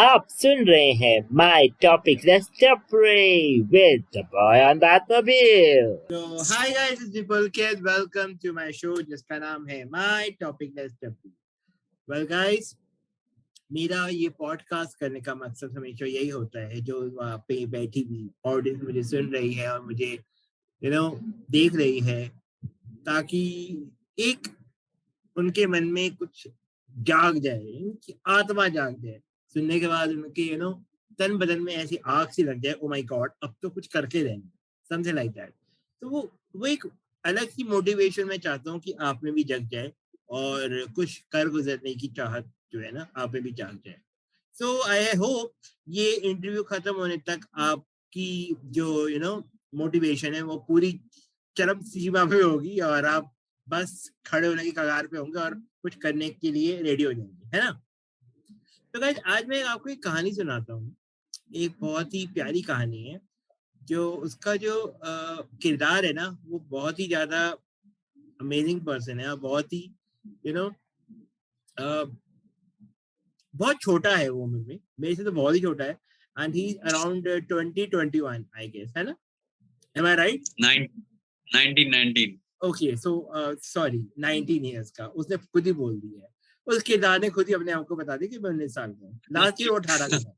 आप सुन रहे हैं my topic let's Tapri with the boy on Batmobile. तो hi guys, it's Pulkit, welcome to my show जिसका नाम है my topic let's Tapri. Well guys, मेरा ये पॉडकास्ट करने का मकसद हमेशा यही होता है, जो वहाँ पे बैठी हुई ऑडियंस मुझे सुन रही है और मुझे देख रही है, ताकि एक उनके मन में कुछ जाग जाए, उनकी आत्मा जाग जाए। सुनने के बाद उनके तन बदन में ऐसी आग सी लग जाए, ओ माय गॉड, अब तो कुछ करके रहेंगे, समथिंग लाइक दैट। तो वो एक अलग सी मोटिवेशन मैं चाहता हूँ कि आप में भी जग जाए और कुछ कर गुजरने की चाहत जो है ना, आप में भी जाग जाए। सो आई होप ये इंटरव्यू खत्म होने तक आपकी जो मोटिवेशन है वो पूरी चरम सीमा पे होगी और आप बस खड़े होने की कगार पे होंगे और कुछ करने के लिए रेडी हो जाएंगे, है ना। तो गाइस, आज मैं आपको एक कहानी सुनाता हूँ। एक बहुत ही प्यारी कहानी है। जो उसका जो किरदार है ना, वो बहुत ही ज्यादा अमेजिंग पर्सन है और बहुत ही यू नो बहुत छोटा है वो उम्र में, मेरे से तो बहुत ही छोटा है। And he around 2021 I guess, है ना। Am I right? 1919। Okay, so sorry, 19 years का उसने खुद ही बोल दिया है। उस किरदार ने खुद ही अपने आप को बता दिया कि मैं 19 साल का हूँ। लास्ट ईयर वो 18 का था।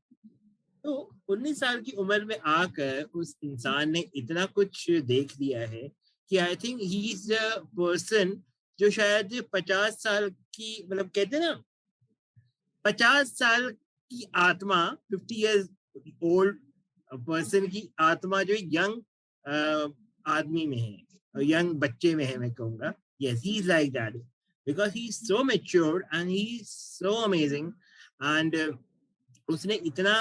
तो 19 साल की उम्र में आकर उस इंसान ने इतना कुछ देख लिया है कि आई think he is a person जो शायद 50 साल की, मतलब कहते हैं ना, 50 साल की आत्मा, 50 ईयर्स ओल्ड पर्सन की आत्मा जो यंग आदमी में है, यंग बच्चे में है, मैं कहूँगा। Yes, he is like that because he is so matured and he is so amazing. And उसने इतना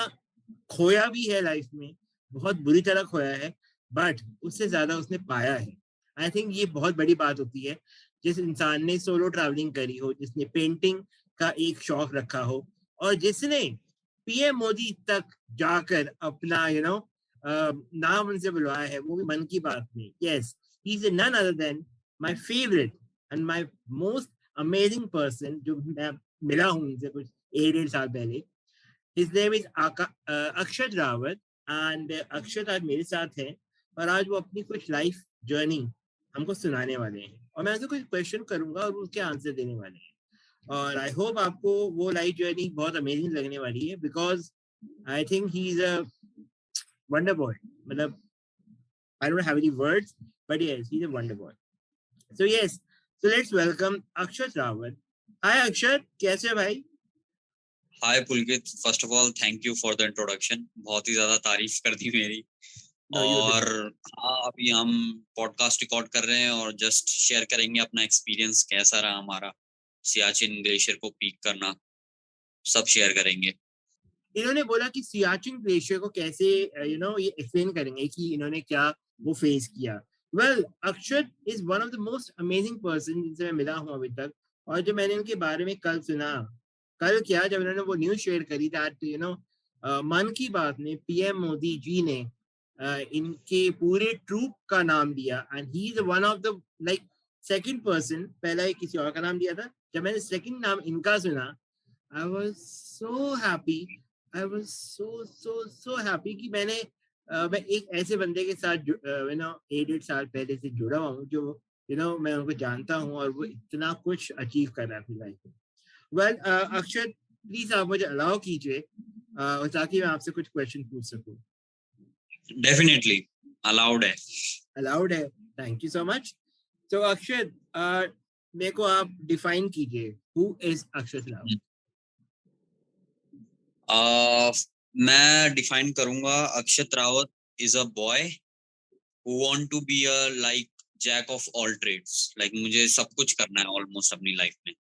खोया भी है लाइफ में, बहुत बुरी तरह खोया है, बट उससे ज्यादा उसने पाया है। आई थिंक ये बहुत बड़ी बात होती है। जिस इंसान ने सोलो ट्रैवलिंग करी हो, जिसने पेंटिंग का एक शौक रखा हो, और जिसने पीएम मोदी तक जाकर अपना नाम उनसे बुलवाया है, वो भी मन की बात में। Yes, he is none other than my favourite and my most amazing person, जो मैं मिला हूँ उनसे कुछ 8 साल पहले। His name is Akshat Rawat. And Akshat आज मेरे साथ है और आज वो अपनी कुछ लाइफ जर्नी हमको सुनाने वाले हैं और मैं उनसे कुछ क्वेश्चन करूंगा और उसके आंसर देने वाले हैं। और आई होप आपको वो लाइफ जर्नी बहुत अमेजिंग लगने वाली है, because I think he is a wonder boy. मतलब I don't have any words, but yes, he is a wonder boy. So yes, so let's welcome Akshat Rawat. Hi Akshat, कैसे है भाई? Hi Pulkit, first of all thank you for the introduction. बहुत ही ज्यादा तारीफ कर दी मेरी। No, you are deserve. हाँ, अभी हम पॉडकास्ट रिकॉर्ड कर रहे हैं और जस्ट शेयर करेंगे अपना एक्सपीरियंस कैसा रहा हमारा सियाचिन ग्लेशियर को पीक करना। सब शेयर करेंगे। इन्होंने बोला कि सियाचिन ग्लेशियर को कैसे ये एक्सप्लेन करेंगे कि इन्होंने क्या वो फेस किया। Well, Akshat is one of the most amazing person जिनसे मैं मिला हूँ अभी तक। और जो मैंने इनके बारे में कल सुना, कल क्या, जब इन्होंने वो न्यूज शेयर करी दैट मन की बात में पीएम मोदी जी ने इनके पूरे ट्रूप का नाम लिया and he is one of the like second person. पहला एक किसी और का नाम लिया था, जब मैंने सेकंड नाम इनका सुना, I was so happy. I was so happy कि मैं एक ऐसे बंदे के साथ 8 साल पहले से जुड़ा हुआ हूँ, जो मैं उनको जानता हूँ और वो इतना कुछ अचीव कर रहा है अपनी लाइफ में। वेल अक्षर, प्लीज आप मुझे अलाउ कीजिए ताकि मैं आपसे कुछ क्वेश्चन पूछ सकूँ। डेफिनेटली अलाउड है। अलाउड है, थैंक यू सो मच। तो अक्षर, मेरे को आप डिफाइन कीजिए, हु इज अक्षत रावत? मैं डिफाइन करूंगा, Akshat Rawat is a boy who want to be a like jack of all trades। like मुझे सब कुछ करना है ऑलमोस्ट अपनी लाइफ में।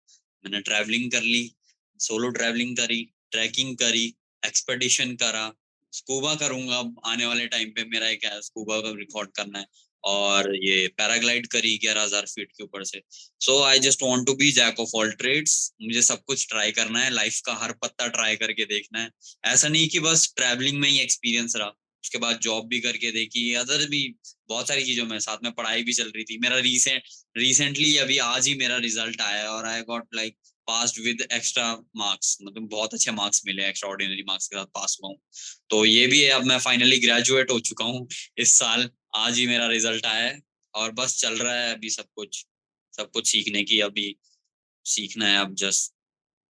मैंने ट्रैवलिंग कर ली, सोलो ट्रैवलिंग करी, ट्रैकिंग करी, एक्सपेडिशन करा, स्कूबा करूंगा आने वाले टाइम पे। मेरा एक स्कूबा का रिकॉर्ड करना है। और ये पैराग्लाइड करी 11,000 फीट के ऊपर से। So I just want to be jack of all trades. मुझे सब कुछ ट्राई करना है, लाइफ का हर पत्ता ट्राई करके देखना है। ऐसा नहीं कि बस ट्रैवलिंग में ही एक्सपीरियंस रहा, उसके बाद जॉब भी करके देखी, अदर भी बहुत सारी चीजों में। साथ में पढ़ाई भी चल रही थी। मेरा रिसेंटली अभी आज ही मेरा रिजल्ट आया और I got like passed with extra marks, मतलब बहुत अच्छे मार्क्स मिले, एक्स्ट्रा ऑर्डिनरी मार्क्स के साथ पास हुआ हूँ। तो ये भी है, अब मैं फाइनली ग्रेजुएट हो चुका हूँ इस साल, आज ही मेरा रिजल्ट आया है और बस चल रहा है अभी सब कुछ सीखने की, अभी सीखना है अब, जस्ट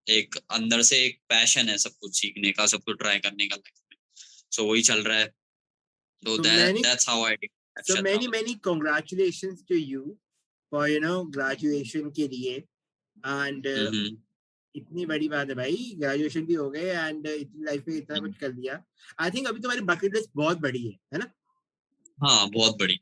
एक अंदर से एक पैशन है सब कुछ सीखने का, सब कुछ ट्राई करने का लाइफ में, सो वही चल रहा है। तो So many, that's how I did so Akshat many, Rawat. many congratulations to you for graduation के लिए and हम्म। इतनी बड़ी बात है भाई, ग्रेजुएशन भी हो गए एंड इतनी लाइफ में इतना हम्म। कुछ कर दिया। आई थिंक अभी तुम्हारी बकेट लिस्ट बहुत बड़ी है ना? हाँ बहुत बड़ी,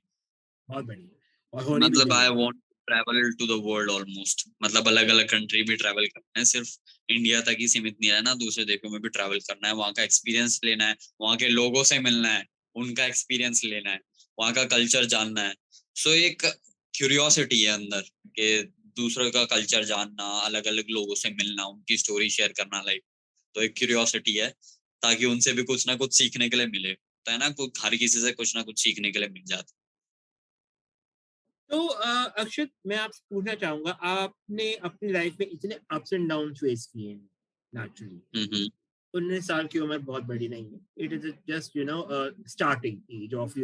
बहुत बड़ी है और होनी भी मतलब आई चाहिए। Want travel to the world almost, मतलब अलग अलग कंट्री भी ट्रैवल करना है, सिर्फ इंडिया तक ही सीमित नहीं रहना, दूसरे देशों में भी ट्रैवल करना है, वहाँ का एक्सपीरियंस लेना है, वहाँ के लोगों से मिलना है, उनका एक्सपीरियंस लेना है, वहाँ का कल्चर जानना है। सो एक क्यूरियोसिटी है अंदर कि दूसरों का कल्चर जानना, अलग अलग लोगों से मिलना, उनकी स्टोरी शेयर करना लाइक, तो एक क्यूरियोसिटी है, ताकि उनसे भी कुछ ना कुछ सीखने के लिए मिले, तो है ना, हर किसी से कुछ ना कुछ सीखने के लिए मिल जाता तो अक्षत, मैं आपसे पूछना चाहूंगा, आपने अपनी लाइफ में इतने अप्स एंड डाउन फेस किए हैं नेचुरली। है। 19 साल की उम्र बहुत बड़ी नहीं है, it is just starting age of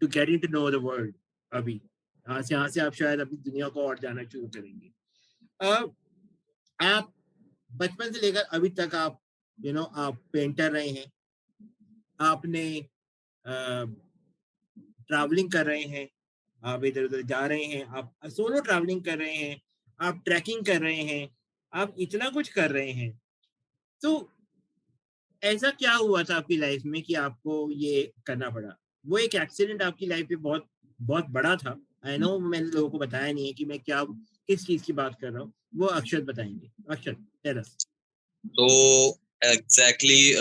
to getting to know the world. अभी यहाँ से आप शायद अपनी दुनिया को और जाना शुरू करेंगे। अ, आप बचपन से लेकर अभी तक आप आप पेंटर रहे हैं, आपने ट्रैवलिंग कर रहे हैं, आप इधर उधर जा रहे हैं, आप सोलो ट्रैवलिंग कर रहे हैं, आप ट्रैकिंग कर रहे हैं, आप इतना कुछ कर रहे हैं। तो ऐसा क्या हुआ था आपकी लाइफ में कि आपको ये करना पड़ा? वो एक एक्सीडेंट आपकी लाइफ में बहुत बहुत बड़ा था। आई नो मैंने लोगों को बताया नहीं है कि मैं क्या किस चीज की बात कर रहा हूँ, वो अक्षत बताएंगे। अक्षत, टेल अस। तो एग्जैक्टली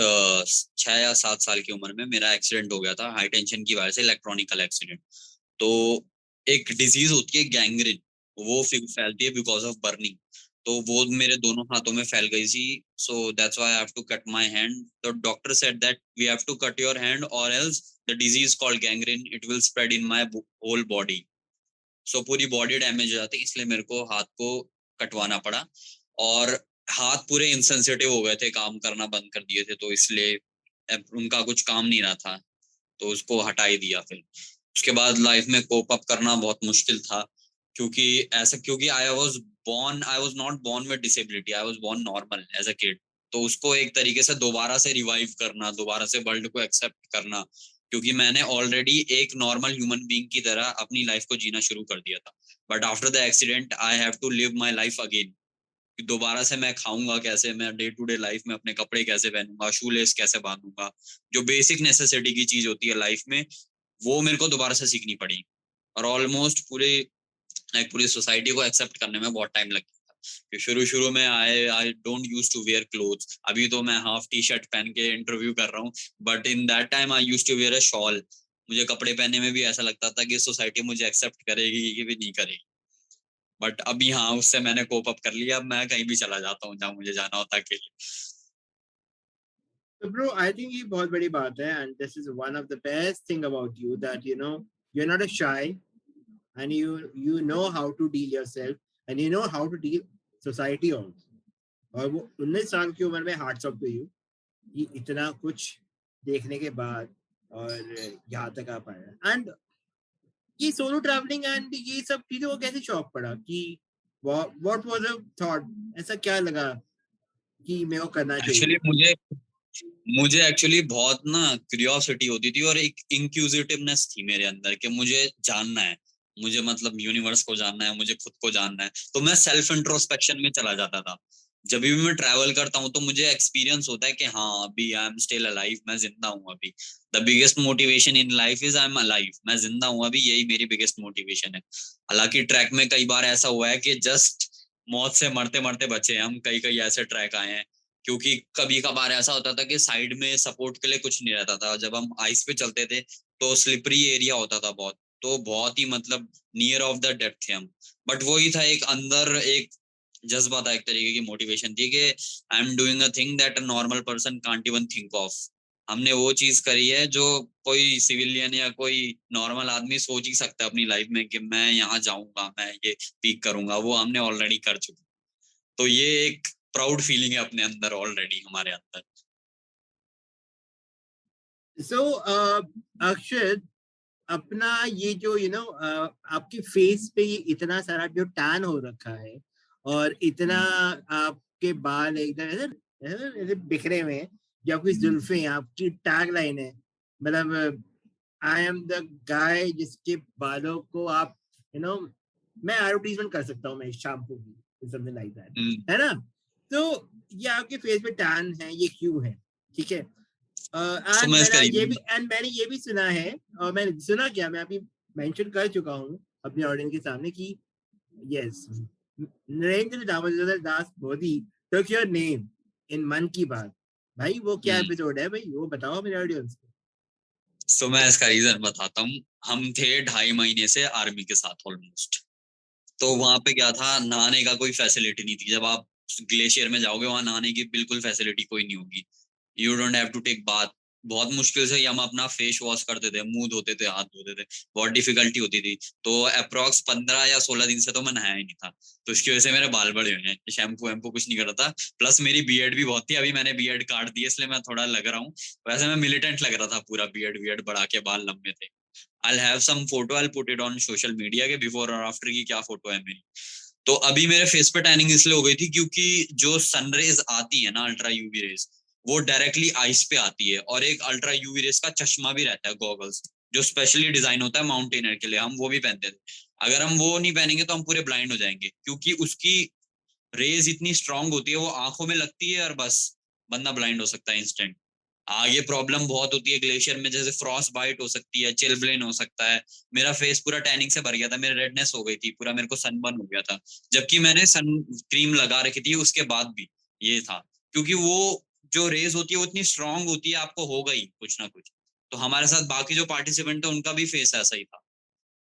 6 या 7 साल की उम्र में मेरा एक्सीडेंट हो गया था हाई टेंशन की वजह से, इलेक्ट्रॉनिकल एक्सीडेंट। तो एक डिजीज होती है गैंग्रीन, वो फैलती है बिकॉज ऑफ बर्निंग, तो वो मेरे दोनों हाथों में फैल गई थी। So that's why I have to cut my hand. तो doctor said that we have to cut your hand or else the disease called gangrene it will spread in my whole body. So पूरी body damage हो जाती, इसलिए मेरे को हाथ को कटवाना पड़ा। और हाथ पूरे इंसेंसिटिव हो गए थे, काम करना बंद कर दिए थे, तो इसलिए अब उनका कुछ काम नहीं रहा था, तो उसको हटा ही दिया। फिर उसके बाद लाइफ में कोप अप करना बहुत मुश्किल था, क्योंकि I was not born with disability, I was born normal as a kid. तो उसको एक तरीके से दोबारा से रिवाइव करना, दोबारा से वर्ल्ड को एक्सेप्ट करना, क्योंकि मैंने ऑलरेडी एक नॉर्मल ह्यूमन बीइंग की तरह अपनी लाइफ को जीना शुरू कर दिया था, but after the accident I have to live my life again. दोबारा से मैं खाऊंगा कैसे, मैं डे टू डे लाइफ में अपने कपड़े कैसे पहनूंगा, शू लेस कैसे बांधूंगा, जो बेसिक नेसेसिटी की चीज होती है लाइफ में, वो मेरे को दोबारा से सीखनी पड़ी। और ऑलमोस्ट पूरी सोसाइटी को एक्सेप्ट करने में बहुत टाइम लग गया था। शुरू शुरू में I don't use to wear clothes, अभी तो मैं हाफ टी शर्ट पहन के इंटरव्यू कर रहा हूँ, but in that time I use to wear a shawl. मुझे कपड़े पहनने में भी ऐसा लगता था कि सोसाइटी मुझे एक्सेप्ट करेगी कि भी नहीं करेगी, बट अभी हाँ, उससे मैंने कोप अप कर लिया, अब मैं कहीं भी चला जाता हूँ जहाँ मुझे जाना होता है अकेले। So bro, I think ये बहुत बड़ी बात है and this is one of the best thing about you that you're not a shy and you know how to deal yourself and you know how to deal society also. और वो 19 साल की उम्र में हार्ट्स ऑफ टू यू, ये इतना कुछ देखने के बाद और यहाँ तक आ पाया। एंड ये सोलो ट्रैवलिंग एंड ये सब चीजों को कैसे शौक पड़ा कि व्हाट वाज अ थॉट, ऐसा क्या लगा कि मेरे को करना एक्चुअली चाहिए? मुझे एक्चुअली बहुत ना क्यूरियोसिटी होती थी, और एक इंक्यूजिटिवनेस थी मेरे अंदर कि मुझे जानना है, मुझे मतलब यूनिवर्स को जानना है, मुझे खुद को जानना है, तो मैं सेल्फ इंट्रोस्पेक्शन में चला जाता था। जब भी मैं ट्रैवल करता हूँ तो मुझे एक्सपीरियंस होता है कि हाँ अभी आई एम स्टिल अलाइव, मैं जिंदा हूँ अभी। The biggest motivation in life is I am alive, मैं जिंदा हूँ अभी, यही मेरी बिगेस्ट मोटिवेशन है। हालांकि ट्रैक में कई बार ऐसा हुआ है कि जस्ट मौत से मरते मरते बचे हैं हम, कई कई ऐसे ट्रैक आए हैं, क्योंकि कभी कभार ऐसा होता था कि साइड में सपोर्ट के लिए कुछ नहीं रहता था, जब हम आइस पे चलते थे तो स्लिपरी एरिया होता था बहुत, तो बहुत ही मतलब नियर ऑफ द डेथ थे हम। बट वही था, एक अंदर एक जज्बा था, एक तरीके की मोटिवेशन थी कि I am doing a thing that a normal person can't even think of. हमने वो चीज करी है जो कोई सिविलियन या कोई नॉर्मल आदमी सोच ही सकता है अपनी लाइफ में, कि मैं यहाँ जाऊंगा, मैं ये पीक करूंगा, वो हमने ऑलरेडी कर चुके। तो ये एक प्राउड फीलिंग है अपने अंदर ऑलरेडी हमारे अंदर। सो अक्षत, अपना ये जो आपके फेस पे ये इतना सारा जो टैन हो रखा है और इतना आपके बाल एकदम ऐसे ऐसे ऐसे बिखरे हुए हैं, जो आपकी जुल्फे हैं, आपकी टैग लाइन है, मतलब आई एम द गाय जिसके बालों को आप यू नो मैं एडवर्टीजमेंट कर सकता हूँ मैं शैम्पू की, समथिंग लाइक दैट, है ना? तो ये आपके फेस पे टैन है, ये क्यों है? ठीक है। सो एंड मैं इसका मैंने ये भी सुना है, और मैंने सुना क्या, मैं अभी मेंशन कर चुका हूँ अपने ऑडियंस के सामने कि yes, Narendra Damodar Das Modi took your name in मन की बात। भाई वो क्या एपिसोड है भाई, वो बताओ मेरे ऑडियंस को। सो मैं इसका रीजन बताता हूँ। हम थे 2.5 महीने से आर्मी के साथ ऑलमोस्ट। तो वहां पे क्या था, नहाने का कोई फैसिलिटी नहीं थी। जब आप ग्लेशियर में जाओगे वहां नहाने की बिल्कुल फैसिलिटी कोई नहीं होगी। You don't have to take bath. बहुत मुश्किल से हम अपना फेस वॉश करते थे, मुंह धोते थे, हाथ धोते थे, बहुत डिफिकल्टी होती थी। तो अप्रोक्स 15 या 16 दिन से तो मैं नहाया ही नहीं था। तो इसकी वजह से मेरे बाल बड़े हुए हैं। शैम्पू वैम्पू कुछ नहीं करता था। प्लस मेरी बीएड भी बहुत थी, अभी मैंने बीएड काट दी, इसलिए मैं थोड़ा लग रहा हूँ। वैसे मैं मिलिटेंट लग रहा था पूरा, बीएड बढ़ा के बाल लंबे थे। I'll have some photo, I'll put it on social media के बिफोर और आफ्टर की क्या फोटो है मेरी। तो अभी मेरे फेस पे टैनिंग इसलिए हो गई थी क्योंकि जो सनरेज आती है ना, अल्ट्रा यूवी रेज, वो डायरेक्टली आइस पे आती है। और एक अल्ट्रा यूवी रेज का चश्मा भी रहता है, गॉगल्स, जो स्पेशली डिजाइन होता है माउंटेनर के लिए, हम वो भी पहनते थे। अगर हम वो नहीं पहनेंगे तो हम पूरे ब्लाइंड हो जाएंगे, क्योंकि उसकी रेज इतनी स्ट्रांग होती है, वो आंखों में लगती है और बस बंदा ब्लाइंड हो सकता है इंस्टेंट। ये प्रॉब्लम बहुत होती है ग्लेशियर में, जैसे फ्रॉस्ट बाइट हो सकती है, चिलब्लेन हो सकता है। मेरा फेस पूरा टैनिंग से भर गया था, मेरे रेडनेस हो गई थी पूरा, मेरे को सनबर्न हो गया था, जबकि मैंने सन क्रीम लगा रखी थी उसके बाद भी ये था। क्योंकि वो जो रेज होती है वो इतनी स्ट्रांग होती है, आपको होगा ही कुछ ना कुछ। तो हमारे साथ बाकी जो पार्टिसिपेंट थे उनका भी फेस ऐसा ही था।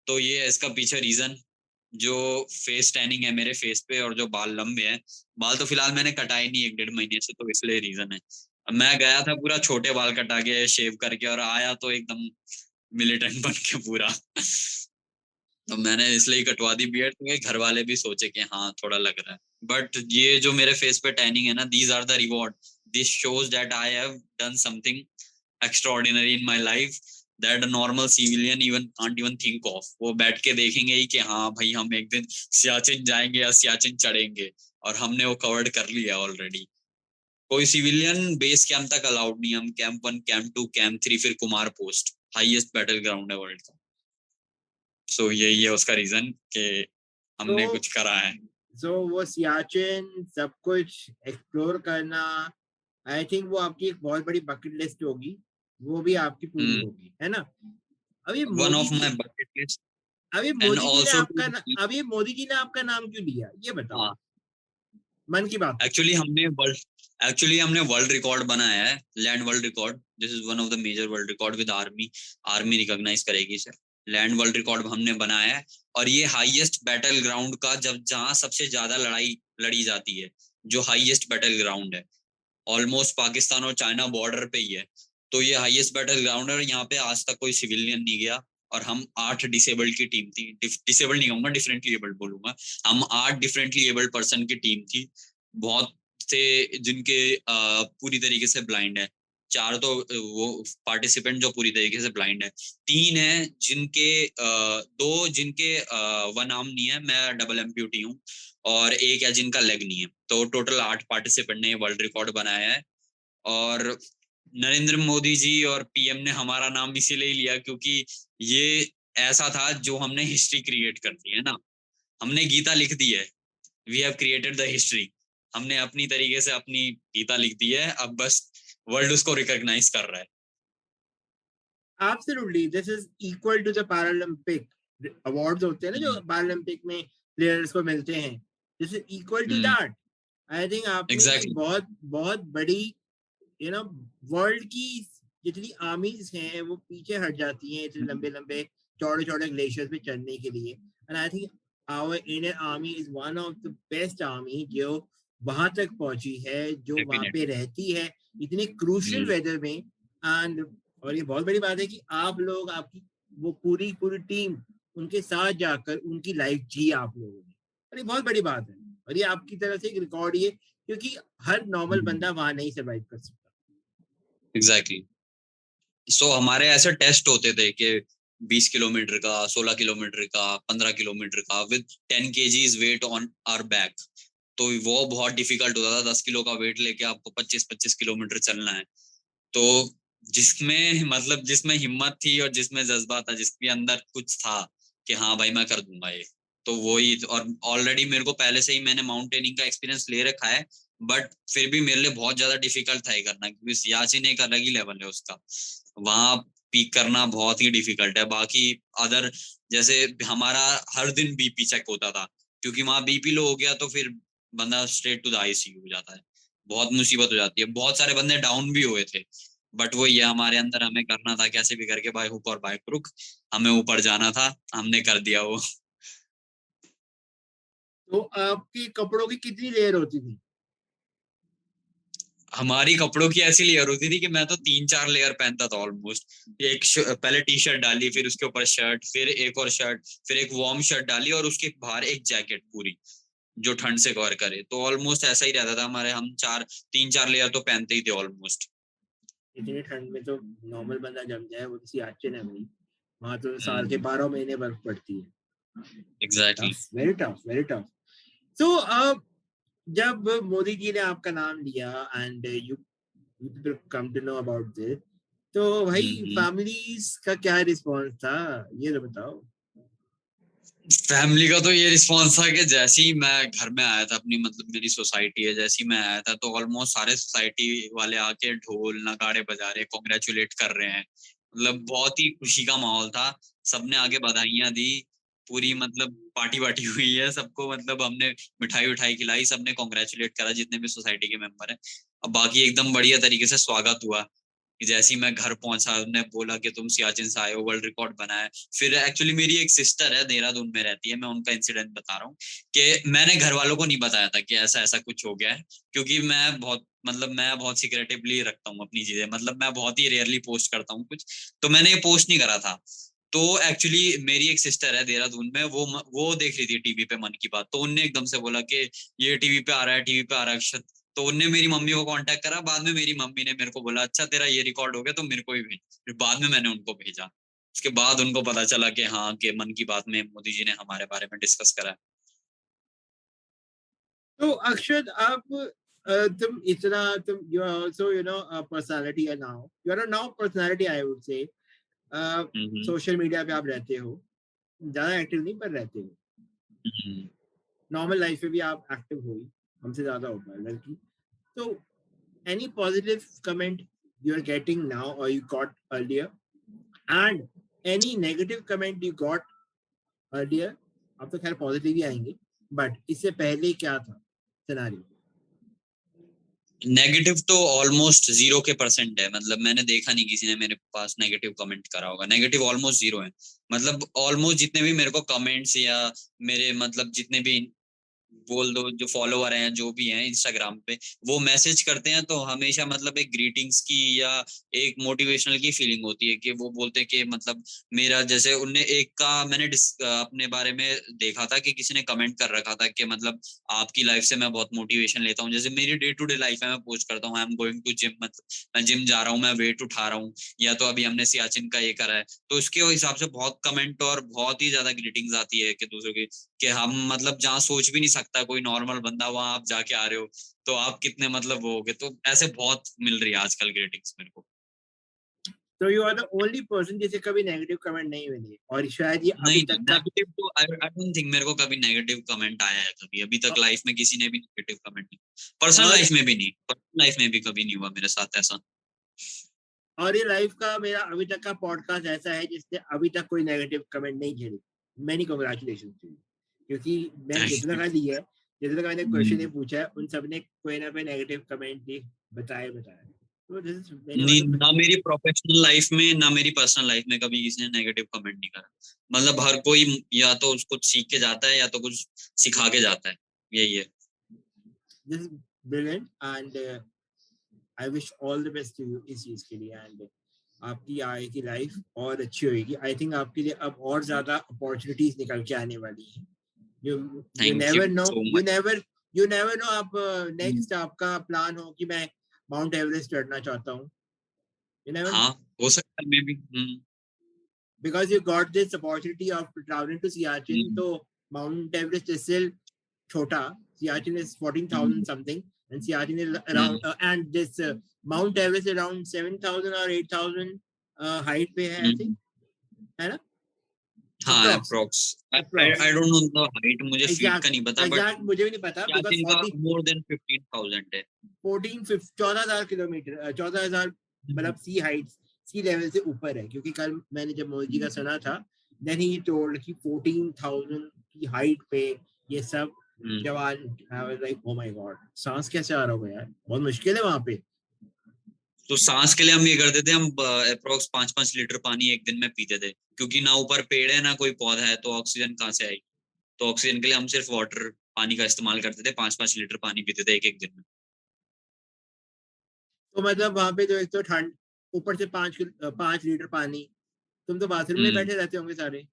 तो ये है इसका पीछे रीजन, जो फेस टैनिंग है मेरे फेस पे, और जो बाल लंबे हैं। बाल तो फिलहाल मैंने कटाए नहीं 1-1.5 महीने से, तो इसलिए रीजन है। अब मैं गया था पूरा छोटे बाल कटा के शेव करके, और आया तो एकदम मिलिटेंट बन के पूरा। तो मैंने इसलिए ही कटवा दी बियर्ड, क्योंकि घर वाले भी सोचे कि हाँ थोड़ा लग रहा है। बट ये जो मेरे फेस पे टैनिंग है ना, these are the reward. This shows that I have done something extraordinary in my life that a normal civilian even can't even think of। वो बैठ के देखेंगे ही कि हाँ भाई हम एक दिन सियाचिन जाएंगे या सियाचिन चढ़ेंगे, और हमने वो कवर्ड कर लिया ऑलरेडी। कोई सिविलियन बेस कैंप तक अलाउड नहीं। हम कैंप 1, कैंप 2, कैंप 3, फिर Kumar post, highest battle ground है वर्ल्ड का। सो यही है उसका रीजन कि हमने तो कुछ करा है। वो सियाचिन सब कुछ एक्सप्लोर करना, आई थिंक वो आपकी एक बहुत बड़ी बकेट लिस्ट होगी, वो भी आपकी पूरी होगी, है ना? अभी one Modi of ji my bucket list. अभी एंड मोदी जी ने ऑल्सो आपका अभी मोदी जी ने आपका नाम क्यों लिया, ये बताओ मन की बात। एक्चुअली हमने वर्ल्ड रिकॉर्ड बनाया है, land world record. This is one of the major world record with army. Army recognize करेगी इसे। लैंड वर्ल्ड रिकॉर्ड हमने बनाया है, और ये हाईएस्ट बैटल ग्राउंड का, जब जहां सबसे ज्यादा लड़ाई लड़ी जाती है, जो हाईएस्ट बैटल ग्राउंड है, ऑलमोस्ट पाकिस्तान और चाइना बॉर्डर पे ही है। तो ये हाईएस्ट बैटल ग्राउंड है, और यहाँ पे आज तक कोई सिविलियन नहीं गया। और हम 8 डिसेबल्ड की टीम थी, डिसेबल्ड नहीं कहूंगा, डिफरेंटली एबल्ड बोलूंगा। हम 8 डिफरेंटली एबल्ड पर्सन की टीम थी। बहुत से जिनके पूरी तरीके से ब्लाइंड है। 4 तो वो पार्टिसिपेंट जो पूरी तरीके से ब्लाइंड है। 3 है जिनके 2 जिनके वन आर्म नहीं है, मैं डबल एम्प्यूटी हूँ। और 1 है जिनका लेग नहीं है। तो टोटल 8 पार्टिसिपेंट ने वर्ल्ड रिकॉर्ड बनाया है। और नरेंद्र मोदी जी और पीएम ने हमारा नाम इसीलिए लिया क्योंकि ये ऐसा था जो हमने हिस्ट्री क्रिएट कर दी है ना। हमने गीता लिख दी है। We have created the history. हमने अपनी तरीके से अपनी गीता लिख दी है, अब बस वर्ल्ड उसको रिकॉग्नाइज कर रहा है। Absolutely, this is equal to the Paralympic awards होते हैं ना जो Paralympic में प्लेयर्स को मिलते हैं, this is equal to that। I think आपने एक एग्जैक्टली। बहुत बहुत बड़ी वर्ल्ड की जितनी आर्मीज हैं वो पीछे हट जाती हैं इतने लंबे लंबे चौड़े चौड़े ग्लेशियर्स पे चढ़ने के लिए। And I think our Indian army is one of the best army जो वहां तक पहुंची है, जो वहां पे डेफिनेटली। रहती है इतने क्रूशियल वेदर में। एंड और ये बहुत बड़ी बात है कि आप लोग, आपकी वो पूरी पूरी टीम उनके साथ जाकर उनकी लाइफ जी आप लोगों ने, और ये बहुत बड़ी बात है। और ये आपकी तरफ से एक रिकॉर्ड ही है, क्योंकि हर नॉर्मल बंदा वहां नहीं सर्वाइव कर सकता। एग्जैक्टली। सो हमारे ऐसे टेस्ट होते थे कि 20 किलोमीटर का, 16 किलोमीटर का, 15 किलोमीटर का with 10 kgs weight on our back. तो वो बहुत डिफिकल्ट होता था, 10 किलो का वेट लेके आपको 25-25 किलोमीटर चलना है। तो जिसमें मतलब जिसमें हिम्मत थी और जिसमें जज्बा था, जिसके अंदर कुछ था कि हाँ भाई मैं कर दूंगा ये, तो वही। और ऑलरेडी मेरे को पहले से ही मैंने माउंटेनिंग का एक्सपीरियंस ले रखा है, बट फिर भी मेरे लिए बहुत ज्यादा डिफिकल्ट था ये करना, क्योंकि सियाचिन एक अलग ही लेवल है उसका। वहां पीक करना बहुत ही डिफिकल्ट है। बाकी अदर जैसे हमारा हर दिन बीपी चेक होता था, क्योंकि वहां बीपी लो हो गया तो फिर बंदा स्ट्रेट टू द आईसीयू हो जाता है, बहुत मुसीबत हो जाती है। बहुत सारे बंदे डाउन भी हुए थे, बट वो ये हमारे अंदर हमें करना था कैसे भी करके, बाय हुक और बाय क्रुक हमें ऊपर जाना था, हमने कर दिया वो। तो आपके कपड़ों की कितनी लेयर होती थी? हमारी कपड़ों की ऐसी लेयर होती थी कि मैं तो 3-4 लेयर पहनता था ऑलमोस्ट। पहले टी शर्ट डाली, फिर उसके ऊपर शर्ट, फिर एक और शर्ट, फिर एक वार्म शर्ट डाली, और उसके बाहर एक जैकेट पूरी जो ठंड से कवर करे। तो ऑलमोस्ट ऐसा ही रहता था हमारे, हम 3-4 लेयर तो पहनते ही थे ऑलमोस्ट। इतनी ठंड में तो नॉर्मल बंदा जम जाए, वो तो सियाचिन है भाई, वहां तो साल के 12 महीने बर्फ पड़ती है। Exactly. Tough, very tough, very tough. So जब मोदी जी ने आपका नाम लिया and you people come to know about this, तो भाई फैमिलीज का क्या रिस्पॉन्स था, ये तो बताओ। फैमिली का तो ये रिस्पॉन्स था कि जैसे ही मैं घर में आया था अपनी, मतलब मेरी सोसाइटी है, जैसे ही मैं आया था तो ऑलमोस्ट सारे सोसाइटी वाले आके ढोल नगाड़े बजा रहे, कॉन्ग्रेचुलेट कर रहे हैं। मतलब बहुत ही खुशी का माहौल था, सबने आके बधाइयां दी, पूरी मतलब पार्टी वार्टी हुई है सबको, मतलब हमने मिठाई उठाई खिलाई, सबने कॉन्ग्रेचुलेट करा जितने भी सोसाइटी के मेंबर हैं। अब बाकी एकदम बढ़िया तरीके से स्वागत हुआ कि जैसे ही मैं घर पहुंचा उन्होंने बोला कि तुम सियाचिन से आए हो, वर्ल्ड रिकॉर्ड बनाया। फिर एक्चुअली मेरी एक सिस्टर है, देहरादून में रहती है, मैं उनका इंसिडेंट बता रहा हूँ कि मैंने घर वालों को नहीं बताया था कि ऐसा ऐसा कुछ हो गया है, क्योंकि मैं बहुत सिक्रेटिवली रखता हूँ अपनी चीजें, मतलब मैं बहुत ही रेयरली पोस्ट करता हूँ कुछ, तो मैंने ये पोस्ट नहीं करा था। तो एक्चुअली मेरी एक सिस्टर है देहरादून में, वो देख रही थी टीवी पे मन की बात, तो उनने एकदम से बोला कि ये टीवी पे आ रहा है, टीवी पे आ रहा है। तो उनने मेरी मम्मी को कांटेक्ट करा, बाद में मेरी मम्मी ने मेरे को बोला अच्छा तेरा ये रिकॉर्ड हो गया तो मेरे को भी भेज। फिर बाद में मैंने उनको भेजा, उसके बाद उनको पता चला कि हाँ कि मन की बात में मोदी जी ने हमारे बारे में डिस्कस करा है। तो अक्षत आप तुम इतना तुम you are also you know personality है now, you are now personality I would say. Hmm. Social media पे आप रहते हो, ज्यादा एक्टिव नहीं पर रहते हो, हम्म। नॉर्मल लाइफ में भी आप एक्टिव हो ही, हमसे ज्यादा हो पाए बल्कि। तो any positive comment you are getting now or you got earlier, and any negative comment you got earlier, अब तो खैर पॉजिटिव ही आएंगे, बट इससे पहले क्या था सिनेरियो? नेगेटिव तो ऑलमोस्ट 0% है, मतलब मैंने देखा नहीं किसी ने मेरे पास नेगेटिव कमेंट करा होगा। नेगेटिव ऑलमोस्ट 0 है। मतलब ऑलमोस्ट जितने भी मेरे को कमेंट्स या मेरे मतलब जितने भी बोल दो जो फॉलोवर हैं जो भी हैं इंस्टाग्राम पे, वो मैसेज करते हैं तो हमेशा मतलब एक ग्रीटिंग्स की या एक मोटिवेशनल की फीलिंग होती है कि वो बोलते हैं कि मतलब मेरा जैसे उनने एक का मैंने अपने बारे में देखा था कि किसी ने कमेंट कर रखा था कि मतलब आपकी लाइफ से मैं बहुत मोटिवेशन लेता हूँ। जैसे मेरी डे टू डे लाइफ है, मैं पोस्ट करता हूँ I am going to gym, मतलब मैं जिम जा रहा हूँ, मैं वेट उठा रहा हूँ, या तो अभी हमने सियाचिन का ये करा है, तो उसके हिसाब से बहुत कमेंट और बहुत ही ज्यादा ग्रीटिंग्स आती है कि दूसरों की, कि हम मतलब जहाँ सोच भी नहीं सकता कोई नॉर्मल बंदा, वहां आप जाके आ रहे हो तो आप कितने मतलब वो हो गए। तो ऐसे बहुत मिल रही है आजकल ग्रेटिंग्स मेरे को। तो you are the only person जिसे कभी नेगेटिव कमेंट नहीं मिली, और शायद ये अभी नहीं नहीं, तक का। नेगेटिव तो आई डोंट थिंक मेरे को कभी नेगेटिव कमेंट आया है कभी अभी तक लाइफ में, किसी ने भी नेगेटिव कमेंट नहीं, पर्सनल और लाइफ में भी नहीं, पर्सनल लाइफ में भी कभी नहीं हुआ मेरे साथ ऐसा। और ये लाइफ का मेरा अभी तक का पॉडकास्ट ऐसा है जिसने अभी तक कोई नेगेटिव कमेंट नहीं झेली। मैनी कांग्रेचुलेशन टू यू, क्योंकि मैंने थैंक जितना यू। का लिया है, जितना का मैंने क्वेश्चन ये पूछा है, उन सब ने कोई ना कोई नेगेटिव कमेंट भी बताया बताया। तो दिस इज वेरी नहीं, मतलब ना मेरी प्रोफेशनल लाइफ में ना मेरी पर्सनल लाइफ में कभी किसी ने नेगेटिव कमेंट नहीं करा। मतलब हर कोई या तो उसको सीख के जाता है या तो कुछ सिखा के जाता है, यही है। This is brilliant and I wish all the best to you इस चीज के लिए, एंड आपकी आगे की लाइफ और अच्छी होगी। आई थिंक आपके लिए अब और ज्यादा अपॉर्चुनिटीज निकल के आने वाली हैं। you you thank you never know, so you much. never you never know, आप नेक्स्ट आपका प्लान हो कि मैं माउंट एवरेस्ट चढ़ना चाहता हूँ, यू नेवर नो, हाँ, हो सकता है may be. because you got this opportunity of traveling to Siachen. हम्म, तो Mount Everest is still छोटा, Siachen is 14,000 hmm, something, and Siachen is around hmm, and this Mount Everest is around 7,000 or 8,000 height पे है, I think, हम्म। है ना, हाँ, approx approx. I approx I don't know the height, मुझे feet का exact नहीं पता, बट exact मुझे भी नहीं पता, because याचिन का 40 मोर देन 15,000 है। 14,000 किलोमीटर 14,000 हम्म, मतलब सी हाइट, सी लेवल से ऊपर है, क्योंकि कल मैंने जब मोदी जी का सुना था, देन ही टोल्ड कि 14,000 की हाइट पे ये सब हम्म। जवान, I was like oh my God, सांस कैसे आ रहा होगा यार, बहुत मुश्किल है वहां पे। तो सांस के लिए हम ये करते थे, हम अप्रोक्स 5-5 लीटर पानी एक दिन में पीते थे, क्योंकि ना ऊपर पेड़ है ना कोई पौधा है, तो ऑक्सीजन कहाँ से आई। तो ऑक्सीजन के लिए हम सिर्फ वाटर, पानी का इस्तेमाल करते थे, 5-5 लीटर पानी पीते थे एक एक दिन में। तो मतलब वहां पे जो एक तो ठंड, ऊपर से 5 लीटर पानी, तुम तो बाथरूम में हम्म। बैठे रहते होंगे सारे।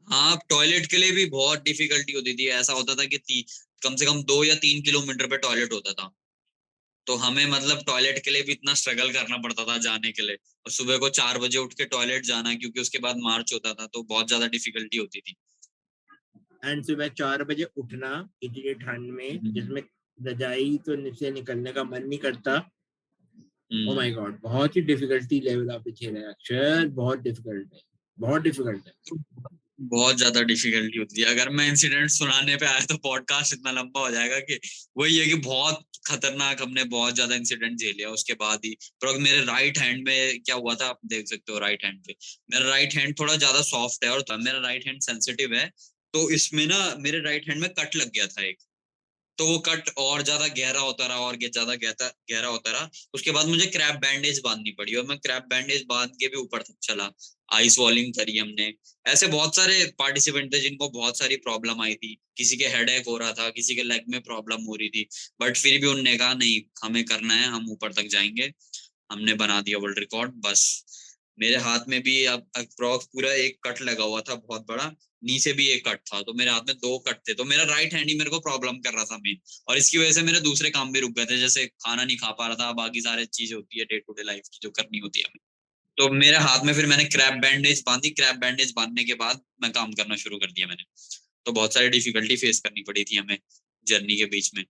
हाँ, टॉयलेट के लिए भी बहुत डिफिकल्टी होती थी। ऐसा होता था कि कम से कम 2 या 3 किलोमीटर पे टॉयलेट होता था। तो हमें मतलब टॉयलेट के लिए भी इतना स्ट्रगल करना पड़ता था जाने के लिए, और सुबह को 4 बजे उठ के टॉयलेट जाना, क्योंकि उसके बाद मार्च होता था, तो बहुत ज्यादा डिफिकल्टी होती थी। एंड सुबह 4 बजे उठना इतनी ठंड में, हम्म, जिसमें रजाई तो से निकलने का मन नहीं करता। ओ हम्म। माय गॉड, बहुत ही डिफिकल्टी लेवल आपने झेला है अक्षर, बहुत डिफिकल्ट है, बहुत डिफिकल्ट है। तो बहुत ज्यादा डिफिकल्टी होती है। अगर मैं इंसिडेंट सुनाने पे आया तो पॉडकास्ट इतना लंबा हो जाएगा कि वही है कि बहुत खतरनाक, हमने बहुत ज्यादा इंसिडेंट झेले हैं उसके बाद ही। पर मेरे राइट हैंड में क्या हुआ था, आप देख सकते हो राइट हैंड पे। मेरा राइट हैंड थोड़ा ज्यादा सॉफ्ट है, और मेरा राइट हैंड सेंसिटिव है। तो इसमें ना मेरे राइट हैंड में कट लग गया था एक। तो वो कट और ज्यादा गहरा होता रहा, और ज्यादा गहरा गहरा होता रहा। उसके बाद मुझे क्रैप बैंडेज बांधनी पड़ी, और मैं क्रैप बैंडेज बांध के भी ऊपर तक चला। आइस वॉलिंग करी हमने। ऐसे बहुत सारे पार्टिसिपेंट थे जिनको बहुत सारी प्रॉब्लम आई थी, किसी के हेडेक हो रहा था, किसी के लेग में प्रॉब्लम हो रही थी। बट फिर भी उनने कहा नहीं, हमें करना है, हम ऊपर तक जाएंगे। हमने बना दिया वर्ल्ड रिकॉर्ड बस। मेरे हाथ में भी अब अप्रॉक्स पूरा एक कट लगा हुआ था बहुत बड़ा। नीचे भी एक कट था, तो मेरे हाथ में 2 कट थे। तो मेरा राइट हैंड ही मेरे को प्रॉब्लम कर रहा था मेन। और इसकी वजह से मेरे दूसरे काम भी रुक गए थे, जैसे खाना नहीं खा पा रहा था, बाकी सारे चीज होती है डे टू डे लाइफ की जो करनी होती है हमें। तो मेरे हाथ में फिर मैंने क्रैप बैंडेज बांधी। क्रैप बैंडेज बांधने के बाद मैं काम करना शुरू कर दिया मैंने। तो बहुत सारी डिफिकल्टी फेस करनी पड़ी थी हमें जर्नी के बीच में।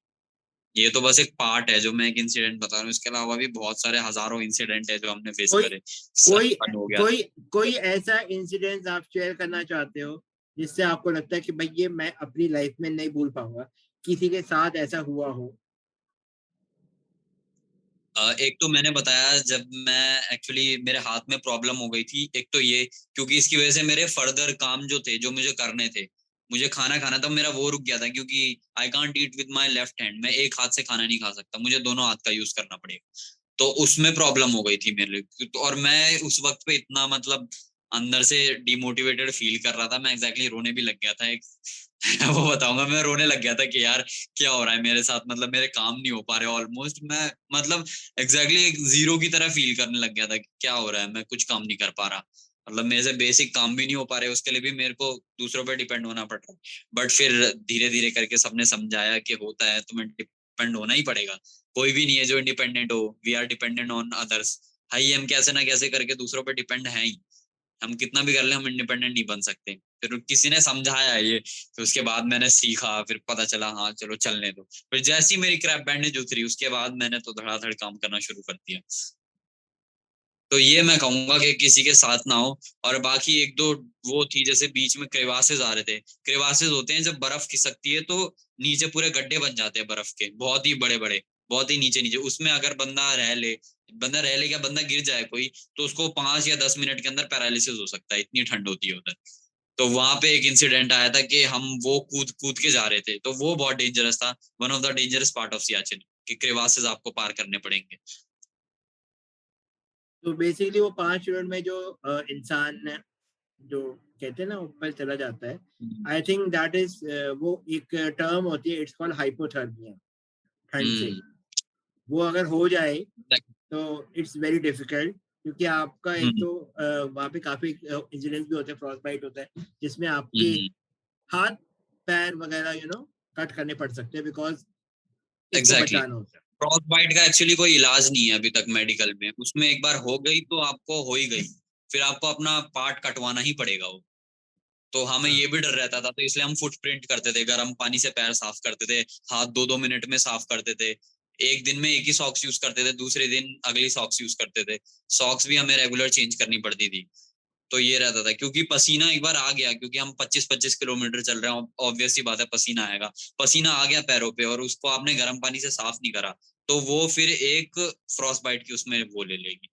ये तो बस एक पार्ट है जो मैं एक इंसिडेंट बता रहा हूँ, इसके अलावा भी बहुत सारे हजारों इंसिडेंट है जो हमने फेस कोई करे। सब कोई फन हो गया था। कोई कोई ऐसा इंसिडेंट आप शेयर करना चाहते हो जिससे आपको लगता है कि भाई ये मैं अपनी लाइफ में नहीं भूल पाऊंगा, किसी के साथ ऐसा हुआ हो। एक तो मैंने बताया, जब मैं एक्चुअली मेरे हाथ में प्रॉब्लम हो गई थी, एक तो ये, क्योंकि इसकी वजह से मेरे फर्दर काम जो थे, जो मुझे करने थे, मुझे खाना खाना था, मेरा वो रुक गया था, क्योंकि I can't eat with my left hand. मैं एक हाथ से खाना नहीं खा सकता, मुझे दोनों हाथ का यूज करना पड़ेगा। तो उसमें प्रॉब्लम हो गई थी मेरे लिए। और मैं उस वक्त पे इतना मतलब अंदर से डिमोटिवेटेड फील कर रहा था, मैं एग्जैक्टली रोने भी लग गया था एक वो बताऊंगा, मैं रोने लग गया था कि यार क्या हो रहा है मेरे साथ, मतलब मेरे काम नहीं हो पा रहे ऑलमोस्ट। मैं मतलब एग्जैक्टली एक जीरो की तरह फील करने लग गया था कि क्या हो रहा है, मैं कुछ काम नहीं कर पा रहा। मतलब मेरे से बेसिक काम भी नहीं हो पा रहे, उसके लिए भी मेरे को दूसरों पर डिपेंड होना पड़ रहा है। बट फिर धीरे धीरे करके सबने समझाया कि होता है, तुम्हें डिपेंड होना ही पड़ेगा। कोई भी नहीं है जो इंडिपेंडेंट हो, we are dependent on others. भाई हम कैसे ना कैसे करके दूसरों पर डिपेंड है ही। हम कितना भी कर ले, हम इंडिपेंडेंट नहीं बन सकते। फिर किसी ने समझाया ये, फिर उसके बाद मैंने सीखा, फिर पता चला हाँ चलो चलने दो। फिर जैसी ही मेरी क्रैप बैंडेज उतरी, उसके बाद मैंने तो धड़ाधड़ काम करना शुरू कर दिया। तो ये मैं कहूंगा कि किसी के साथ ना हो। और बाकी एक दो वो थी, जैसे बीच में क्रेवासेस आ रहे थे। क्रेवासेस होते हैं जब बर्फ खिसकती है, तो नीचे पूरे गड्ढे बन जाते हैं बर्फ के, बहुत ही बड़े बड़े, बहुत ही नीचे नीचे। उसमें अगर बंदा रह ले क्या, बंदा गिर जाए कोई, तो उसको 5 या 10 मिनट के अंदर पैरालिसिस हो सकता है, इतनी ठंड होती है उधर। तो वहां पे एक इंसिडेंट आया था कि हम वो कूद कूद के जा रहे थे, तो वो बहुत डेंजरस था। One of the dangerous part of Siachen, कि क्रेवासेस आपको पार करने पड़ेंगे। तो बेसिकली वो 5 मिनट में जो इंसान जो कहते हैं ना ऊपर चला जाता है, हम्म, आई थिंक दैट इज, वो एक टर्म होती है, इट्स कॉल्ड हाइपोथर्मिया, ठंड से। हम्म, वो अगर हो जाए तो इट्स वेरी डिफिकल्ट, क्योंकि आपका एक हम्म, तो वहाँ पे काफी इंसिडेंट्स भी होते हैं, फ्रॉस्ट बाइट होता है जिसमें आपके हम्म, हाथ पैर वगैरह, यू नो, कट करने पड़ सकते हैं बिकॉज एग्जैक्टली। बचाना होता है। फ्रॉस्ट बाइट का एक्चुअली कोई इलाज नहीं है अभी तक मेडिकल में, उसमें एक बार हो गई तो आपको हो ही गई, फिर आपको अपना पार्ट कटवाना ही पड़ेगा वो। तो हमें हाँ, ये भी डर रहता था, तो इसलिए हम फुटप्रिंट करते थे, गर्म पानी से पैर साफ करते थे, हाथ 2-2 मिनट में साफ करते थे, एक दिन में एक ही सॉक्स यूज करते थे, दूसरे दिन अगली सॉक्स यूज करते थे, सॉक्स भी हमें रेगुलर चेंज करनी पड़ती थी। तो ये रहता था, क्योंकि पसीना एक बार आ गया, क्योंकि हम 25-25 किलोमीटर चल रहे हैं, ऑब्वियस सी बात है पसीना आएगा। पसीना आ गया पैरों पे और उसको आपने गर्म पानी से साफ नहीं करा, तो वो फिर एक फ्रॉस्ट बाइट की उसमें वो ले लेगी।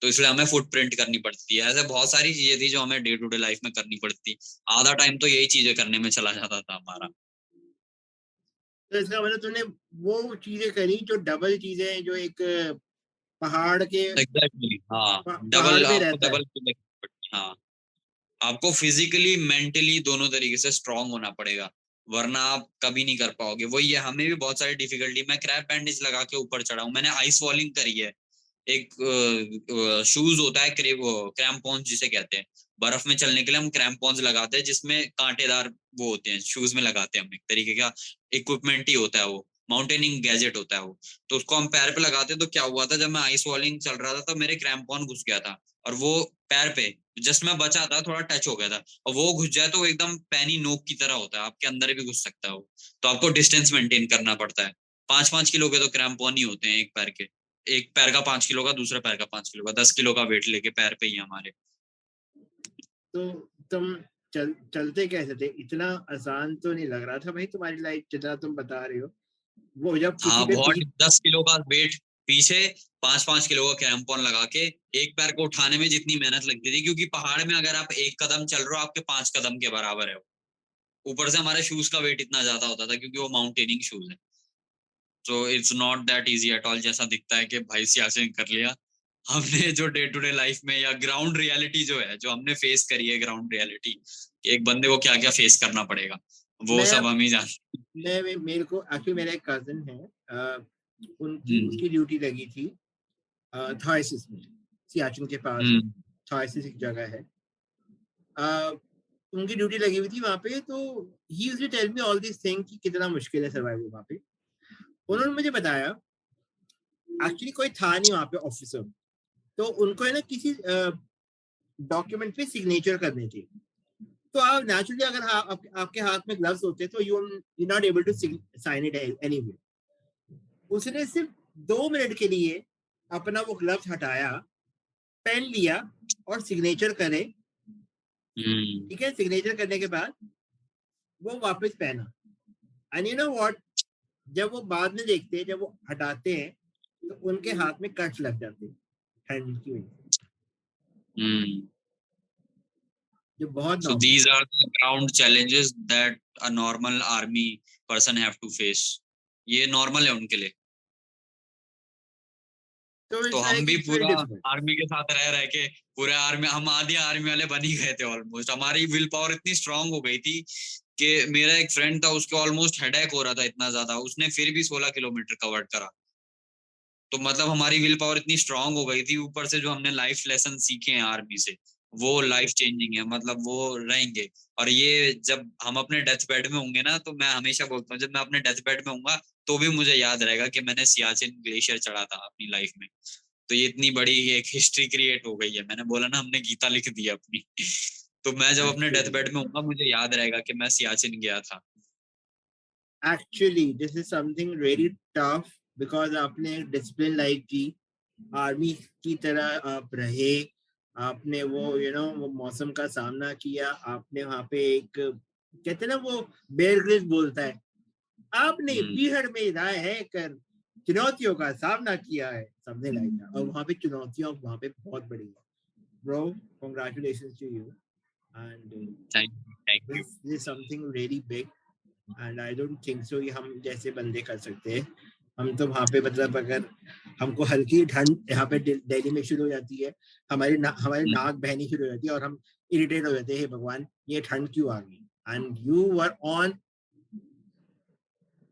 तो इसलिए हमें फुटप्रिंट करनी पड़ती है। ऐसे बहुत सारी चीजें थी जो हमें डे टू डे लाइफ में करनी पड़ती। आधा टाइम तो यही चीजें करने में चला जाता था हमारा। तो इसका मतलब तूने वो चीजें करी जो डबल चीजें, जो एक पहाड़ के एग्जैक्टली हाँ, पहाड़ डबल पे आपको रहता है। डबल। हाँ, आपको फिजिकली मेंटली दोनों तरीके से स्ट्रांग होना पड़ेगा, वरना आप कभी नहीं कर पाओगे। वही है, हमें भी बहुत सारी डिफिकल्टी, मैं क्रैप बैंडेज लगा के ऊपर चढ़ा हूँ, मैंने आइस वॉलिंग करी है। एक शूज होता है क्रैम्पॉन्स जिसे कहते हैं, बर्फ में चलने के लिए हम क्रैम्पॉन्स लगाते हैं, जिसमें कांटेदार वो होते हैं, शूज में लगाते हैं हम, एक तरीके का इक्विपमेंट ही होता है वो, माउंटेनिंग गैजेट होता है वो। तो उसको हम पैर पे लगाते हैं। तो क्या हुआ था, जब मैं आइस वॉलिंग चल रहा था तो मेरे क्रैम्पॉन घुस गया था, और वो पैर पे जस्ट मैं बचा था, थोड़ा टच हो गया था, और वो घुस जाए तो वो एकदम पैनी नोक की तरह होता है, आपके अंदर भी घुस सकता है वो। तो आपको डिस्टेंस मेंटेन करना पड़ता है। 5-5 किलो के तो क्रैम्पॉन ही होते हैं एक पैर के, एक पैर का 5 किलो का, दूसरा पैर का 5 किलो का, 10 किलो का वेट लेके पैर पे ही हमारे। तो तुम चलते कैसे थे? इतना आसान तो नहीं लग रहा था भाई तुम्हारी लाइफ जितना तुम बता रहे हो। वो जब किसी हाँ पे बहुत, बीत 10 किलो का वेट पीछे, 5-5 किलो का क्रैम्पॉन लगा के, एक पैर को उठाने में जितनी मेहनत लगती थी, क्योंकि पहाड़ में अगर आप एक कदम चल रहे हो, आपके 5 कदम के बराबर है वो। ऊपर से हमारे शूज का वेट इतना ज्यादा होता था, क्योंकि वो माउंटेनिंग शूज है। तो it's not that easy at all, जैसा दिखता है कि भाई सियाचिन कर लिया। हमने जो डे टू डे लाइफ में, या ग्राउंड रियलिटी जो है, जो हमने फेस करी है, ग्राउंड रियलिटी, एक बंदे को क्या क्या फेस करना पड़ेगा, वो मैं सब हम ही जानते मेरे को एक्चुअली मेरा एक कजिन है, उनकी हैं। उसकी ड्यूटी लगी थी थाइसिस में, सियाचिन के पास है। हम्म थाइसिस एक जगह है, अ, उनकी ड्यूटी लगी हुई थी वहां पे। तो he used to tell me all this thing कि कितना मुश्किल है सर्वाइव वहां पे। उन्होंने मुझे बताया एक्चुअली कोई था नहीं वहां पे ऑफिसर, तो उनको है ना किसी डॉक्यूमेंट पे सिग्नेचर करनी थी। तो आप नेचुरली अगर आपके हाथ में ग्लव्स होते तो you not able to sign it anyway. उसने सिर्फ 2 मिनट के लिए अपना वो ग्लव्स हटाया, पेन लिया और सिग्नेचर करे। हम्म। ठीक है, सिग्नेचर करने के बाद वो वापस पहना। एंड यू नो व्हाट, जब वो बाद में देखते हैं, जब वो हटाते हैं, तो उनके हाथ में कट लग जाते हैं ठंड की वजह से, हम्म। जो बहुत So नॉर्मल these है। are the ground challenges that a normal army person have to face. ये नॉर्मल है उनके लिए। तो तो इट्स हम लाइक भी इट्स वेरी पूरा डिफिकल्ट। आर्मी के साथ रह रह के, पूरे आर्मी, हम आधी आर्मी वाले बन ही गए थे ऑलमोस्ट। हमारी विल पावर इतनी स्ट्रांग हो गई थी कि मेरा एक फ्रेंड था, उसके ऑलमोस्ट हेडेक हो रहा था इतना ज्यादा, उसने फिर भी 16 किलोमीटर कवर करा। तो मतलब हमारी विल पावर इतनी स्ट्रांग हो गई थी, ऊपर से जो हमने लाइफ लेसन सीखे हैं आर्मी से, वो लाइफ चेंजिंग है, मतलब वो रहेंगे। और ये जब हम अपने डेथ बेड में होंगे ना, तो मैं हमेशा बोलता हूँ, जब मैं अपने डेथ बेड में होऊंगा, तो भी मुझे याद रहेगा कि मैंने सियाचिन ग्लेशियर चढ़ा था अपनी लाइफ में। तो ये इतनी बड़ी एक हिस्ट्री क्रिएट हो गई है, मैंने बोला ना, हमने गीता लिख दी है अपनी। तो मैं जब अपने डेथ एक्चुअली बेड में होऊंगा, मुझे याद रहेगा कि मैं सियाचिन गया था। Actually this is something very tough, because आपने डिसिप्लिन लाइफ की, आर्मी की तरह आप रहे, आपने वो वो मौसम का सामना किया, आपने वहां पे एक कहते हैं ना वो बेयर ग्रिल्स बोलता है, आपने हम्म। पीहड़ में रह कर चुनौतियों का सामना किया है, समथिंग लाइक दैट। और वहां पे चुनौतियां वहां पे बहुत बड़ी है। Bro, congratulations to you, and thank you, thank you. this is something really big, and I don't think so ये हम जैसे बंदे कर सकते हैं। हम तो वहाँ पे मतलब अगर हमको हल्की ठंड यहाँ पे दिल्ली में शुरू हो जाती है, हमारी नाक बहनी शुरू हो जाती है और हम इरिटेट हो जाते हैं, हे भगवान ये ठंड क्यों आ गई। And you were on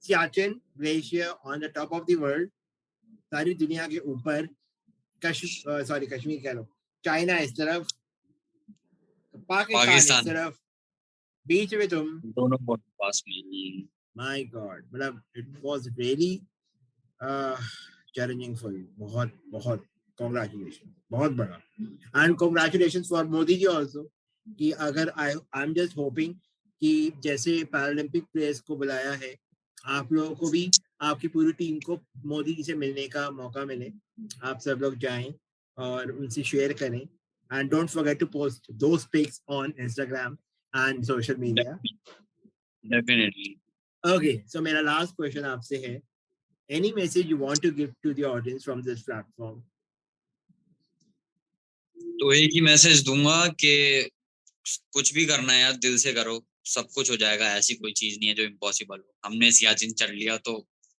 Siachen glacier on the top of the world, सारी दुनिया के ऊपर, कश्मीर कह लो, चाइना इस तरफ, पाकिस्तान इस पाकिस्तान, तरफ, बीच में तुम। दोनों बहुत पास में। माय गॉड, मतलब it was really challenging for you, बहुत बहुत कॉन्ग्रेचुलेशन, बहुत बड़ा। And congratulation for Modi ji also, कि अगर आई एम जस्ट होपिंग कि जैसे पैरालंपिक प्लेयर्स को बुलाया है, आप लोगों को भी, आपकी पूरी टीम को मोदी जी से मिलने का मौका मिले, आप सब लोग जाएं और उनसे शेयर करें, and don't forget to post those pics on Instagram and social media. Definitely. Okay, so मेरा लास्ट क्वेश्चन आपसे है, any message you want to give to the audience from this platform? तो एक ही मैसेज दूंगा कि कुछ भी करना है यार दिल से करो, सब कुछ हो जाएगा। ऐसी कोई चीज नहीं है जो इम्पॉसिबल हो। हमने सियाचिन चढ़ लिया तो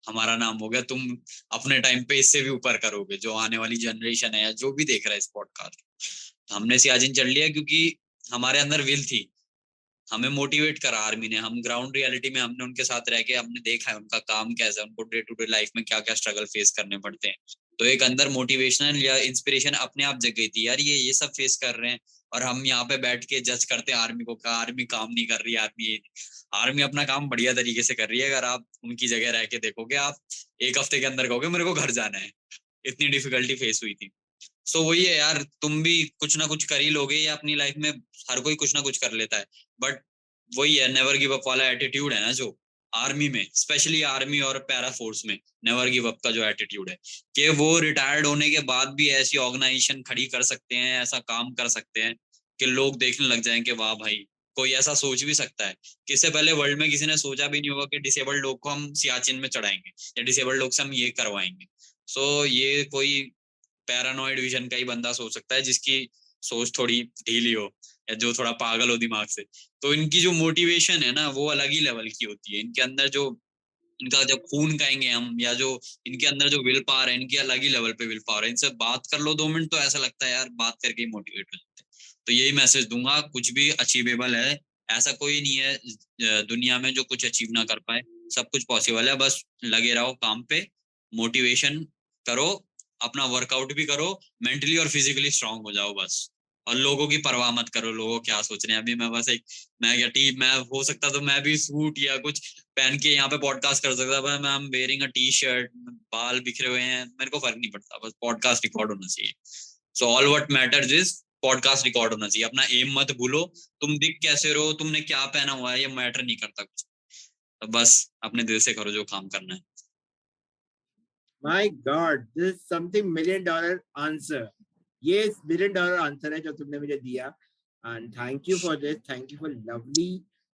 हमारा नाम हो गया। तुम अपने टाइम पे इससे भी ऊपर करोगे, जो आने वाली जनरेशन है या जो भी देख रहा है इस पॉडकास्ट। हमने सियाचिन चढ़ लिया क्योंकि हमारे अंदर विल थी, हमें मोटिवेट करा आर्मी ने। हम ग्राउंड रियलिटी में हमने उनके साथ रह के हमने देखा है उनका काम कैसा है, उनको डे टू डे लाइफ में क्या क्या स्ट्रगल फेस करने पड़ते हैं। तो एक अंदर मोटिवेशनल या इंस्पिरेशन अपने आप जग गई थी यार, ये सब फेस कर रहे हैं और हम यहाँ पे बैठ के जज करते हैं आर्मी को, क्या आर्मी काम नहीं कर रही है, आर्मी अपना काम बढ़िया तरीके से कर रही है। अगर आप उनकी जगह रह के देखोगे, आप एक हफ्ते के अंदर कहोगे मेरे को घर जाना है, इतनी डिफिकल्टी फेस हुई थी। सो वही है यार, तुम भी कुछ ना कुछ कर ही लोगे, या अपनी लाइफ में हर कोई कुछ ना कुछ कर लेता है। बट वही है, नेवर गिव अप वाला एटीट्यूड है ना जो आर्मी में, स्पेशली आर्मी और पैरा फोर्स में नेवर गिव अप का जो एटीट्यूड है, कि वो रिटायर्ड होने के बाद भी ऐसी ऑर्गेनाइजेशन खड़ी कर सकते हैं, ऐसा काम कर सकते हैं कि लोग देखने लग जाएं कि वाह भाई, कोई ऐसा सोच भी सकता है। कि इससे पहले वर्ल्ड में किसी ने सोचा भी नहीं होगा कि डिसेबल्ड लोग को हम सियाचिन में चढ़ाएंगे या डिसेबल्ड लोग से हम ये करवाएंगे। सो ये कोई पैरानॉइड विजन का ही बंदा सोच सकता है, जिसकी सोच थोड़ी ढीली हो या जो थोड़ा पागल हो दिमाग से। तो इनकी जो मोटिवेशन है ना, वो अलग ही लेवल की होती है। इनके अंदर जो इनका जब खून कहेंगे हम, या जो इनके अंदर जो विल पावर है, इनकी अलग ही लेवल पे विल पावर है। इनसे बात कर लो 2 मिनट तो ऐसा लगता है यार बात करके ही मोटिवेट हो जाते हैं। तो यही मैसेज दूंगा, कुछ भी अचीवेबल है। ऐसा कोई नहीं है दुनिया में जो कुछ अचीव ना कर पाए, सब कुछ पॉसिबल है। बस लगे रहो काम पे, मोटिवेशन करो, अपना वर्कआउट भी करो, मेंटली और फिजिकली स्ट्रांग हो जाओ बस। और लोगों की परवाह मत करो, लोगों क्या सोच रहे हैं। अभी मैं बस एक, मैं क्या टी मैं हो सकता तो मैं भी सूट या कुछ पहन के यहाँ पे पॉडकास्ट कर सकता था। मैं वेयरिंग अ टी शर्ट, बाल बिखरे हुए हैं, मेरे को फर्क नहीं पड़ता, बस पॉडकास्ट रिकॉर्ड होना चाहिए। So all what matters is podcast record होना चाहिए। अपना एम मत भूलो, तुम दिख कैसे रहो, तुमने क्या पहना हुआ है, ये मैटर नहीं करता कुछ। तो बस अपने दिल से करो जो काम करना है। My God, this is something $1,000,000 answer. ये $1,000,000 आंसर है जो तुमने मुझे दिया, and thank you for this, thank you for lovely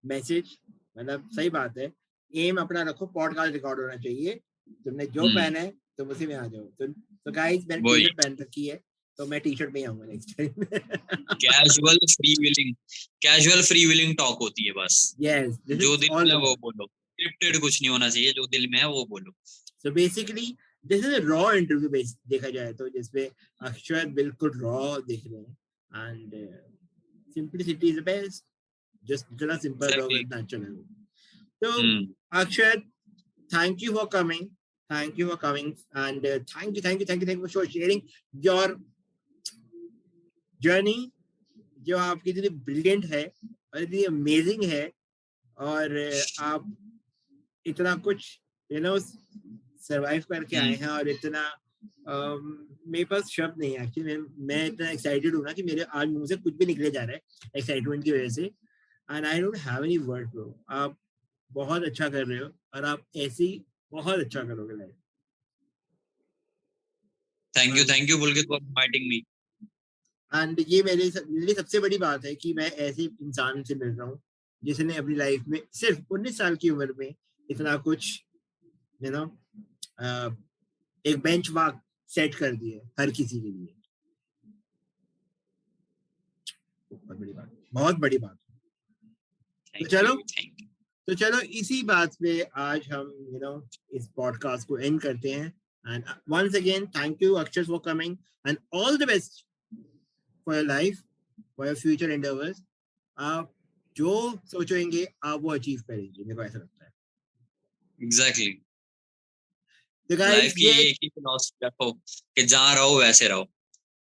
message. मतलब सही बात है, एम अपना रखो, पॉडकास्ट रिकॉर्ड होना चाहिए। तुमने जो पहना है तुम उसी में आ जाओ। तो गाइस, मैंने टी वही शर्ट पहन रखी है, तो मैं टी शर्ट में ही आऊंगा next time. Casual free willing talk होती है बस। यस, दिस जो इज दिल ऑल में है वो अबाउट। बोलो, स्क्रिप्टेड कुछ नहीं होना चाहिए, जो दिल में है वो बोलो। So basically, this is a raw interview based देखा जाए तो, जिसमें अक्षर बिल्कुल raw दिख रहे हैं, and simplicity is the best. Just जितना simple रहोगे एग्जैक्टली। उतना अच्छा लगेगा। तो अक्षर, thank you for coming. Thank you for coming, and thank you for sharing your journey, जो आपकी इतनी ब्रिलियंट है और इतनी अमेजिंग है, और आप इतना कुछ सरवाइव करके आए हैं, और इतना मेरे पास शब्द नहीं है एक्चुअली। मैं इतना एक्साइटेड हूँ ना कि मेरे आज मुंह से कुछ भी निकले जा रहा है एक्साइटमेंट की वजह से, and I don't have any word bro. आप बहुत अच्छा कर रहे हो, और आप ऐसे ही बहुत अच्छा करोगे life. Thank you Pulkit for inviting me. And ये मेरे लिए सबसे बड़ी बात है कि मैं ऐसे इंसान से मिल रहा हूँ जिसने अपनी लाइफ में सिर्फ 19 साल की उम्र में इतना कुछ यू नो एक बेंचमार्क सेट कर दिए हर किसी के लिए। बहुत बड़ी बात, बहुत बड़ी बात। तो चलो इसी बात पे आज हम इस पॉडकास्ट को एंड करते हैं। And once again thank you Akshar for coming, and all the best for your life, for your future endeavours. आप जो सोचेंगे आप वो अचीव करेंगे, मेरे को ऐसा लगता है। एग्जैक्टली। तो लाइफ गाइस, की एक ही फिलॉसफी रखो कि जहाँ रहो वैसे रहो।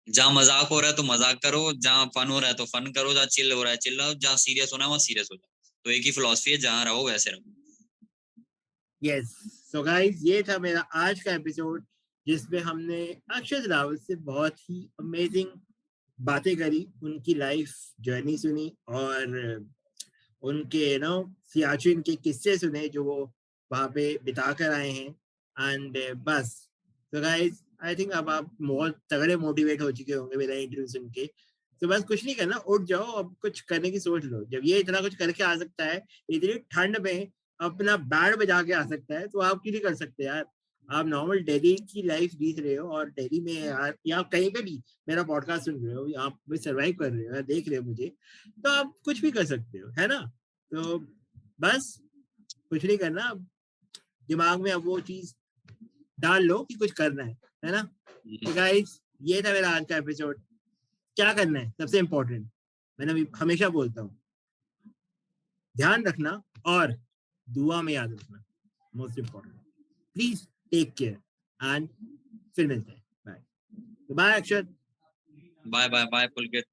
जहाँ मजाक हो रहा है तो मजाक करो, जहाँ फन हो रहा है तो फन करो, जहाँ चिल हो रहा है चिल रहो, जहाँ सीरियस होना है वहाँ सीरियस हो जाओ। तो एक ही फिलॉसफी है, जहाँ रहो वैसे रहो। यस, सो गाइस ये था मेरा आज का एपिसोड, जिसमें हमने अक्षत रावत से बहुत ही अमेजिंग बातें करी, उनकी लाइफ जर्नी सुनी और उनके सियाचिन के किस्से सुने जो वो वहाँ पे बिता कर आए हैं। एंड बस, तो गाइस आई थिंक अब आप बहुत तगड़े मोटिवेट हो चुके होंगे मेरा इंटरव्यू सुन के। तो बस कुछ नहीं करना, उठ जाओ, अब कुछ करने की सोच लो। जब ये इतना कुछ करके आ सकता है, इतनी ठंड में अपना बैंड बजा के आ सकता है, तो आप क्यों नहीं कर सकते यार। आप नॉर्मल दिल्ली की लाइफ जीत रहे हो, और दिल्ली में यार या कहीं पे भी मेरा पॉडकास्ट सुन रहे हो, आप सर्वाइव कर रहे हो या देख रहे हो मुझे, तो आप कुछ भी कर सकते हो, है ना। तो बस कुछ नहीं करना, दिमाग में अब वो चीज डाल लो कि कुछ करना है ना। तो गाइस ये था मेरा आज का एपिसोड। क्या करना है सबसे इम्पोर्टेंट, मैंने भी हमेशा बोलता हूँ, ध्यान रखना और दुआ में याद रखना, most important. Please take care and फिर मिलते हैं। Bye bye Akshar. Bye bye bye पुलकित।